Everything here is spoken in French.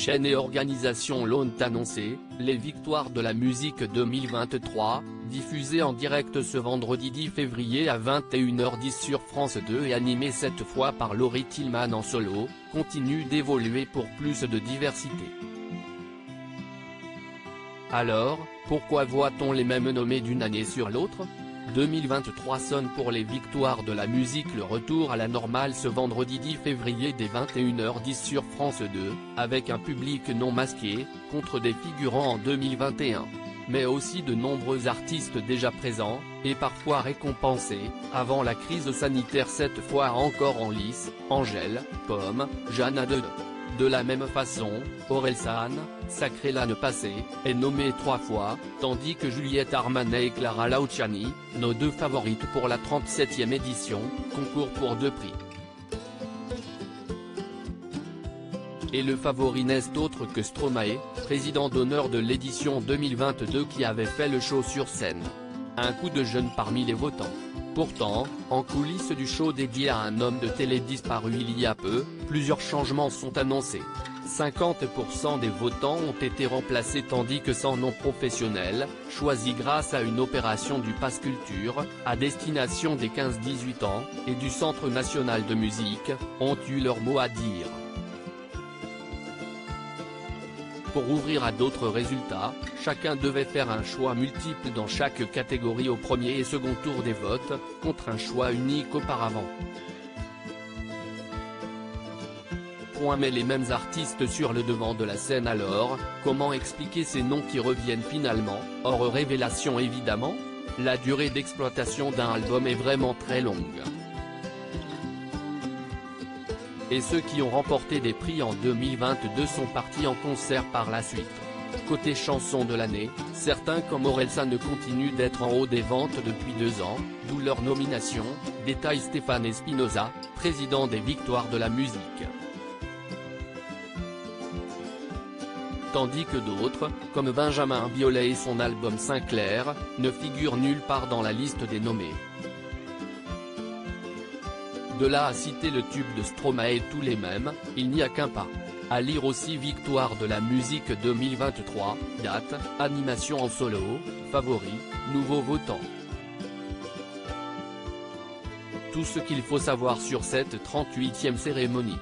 chaînes et organisations l'ont annoncé, les victoires de la musique 2023, diffusées en direct ce vendredi 10 février à 21h10 sur France 2 et animées cette fois par Laurie Tillman en solo, continuent d'évoluer pour plus de diversité. Alors, pourquoi voit-on les mêmes nommés d'une année sur l'autre ? 2023 sonne pour les victoires de la musique. Le retour à la normale ce vendredi 10 février dès 21h10 sur France 2, avec un public non masqué, contre des figurants en 2021. Mais aussi de nombreux artistes déjà présents, et parfois récompensés, avant la crise sanitaire cette fois encore en lice, Angèle, Pomme, Jeanne de. De la même façon, Orelsan, sacrée l'année passée, est nommée 3 fois, tandis que Juliette Armanet et Clara Luciani, nos 2 favorites pour la 37e édition, concourent pour 2 prix. Et le favori n'est autre que Stromae, président d'honneur de l'édition 2022 qui avait fait le show sur scène. Un coup de jeune parmi les votants. Pourtant, en coulisses du show dédié à un homme de télé disparu il y a peu, plusieurs changements sont annoncés. 50% des votants ont été remplacés tandis que 100 non-professionnels, choisis grâce à une opération du Pass Culture, à destination des 15-18 ans, et du Centre national de musique, ont eu leur mot à dire. Pour ouvrir à d'autres résultats, chacun devait faire un choix multiple dans chaque catégorie au premier et second tour des votes, contre un choix unique auparavant. Mais les mêmes artistes sur le devant de la scène alors, comment expliquer ces noms qui reviennent finalement, hors révélation évidemment ? La durée d'exploitation d'un album est vraiment très longue. Et ceux qui ont remporté des prix en 2022 sont partis en concert par la suite. Côté chanson de l'année, certains comme Orelsan continuent d'être en haut des ventes depuis 2 ans, d'où leur nomination, détaille Stéphane Espinosa, président des victoires de la musique. Tandis que d'autres, comme Benjamin Biolay et son album Sinclair, ne figurent nulle part dans la liste des nommés. De là à citer le tube de Stromae tous les mêmes, il n'y a qu'un pas. À lire aussi victoire de la musique 2023, date, animation en solo, favori, nouveau votant. Tout ce qu'il faut savoir sur cette 38e cérémonie.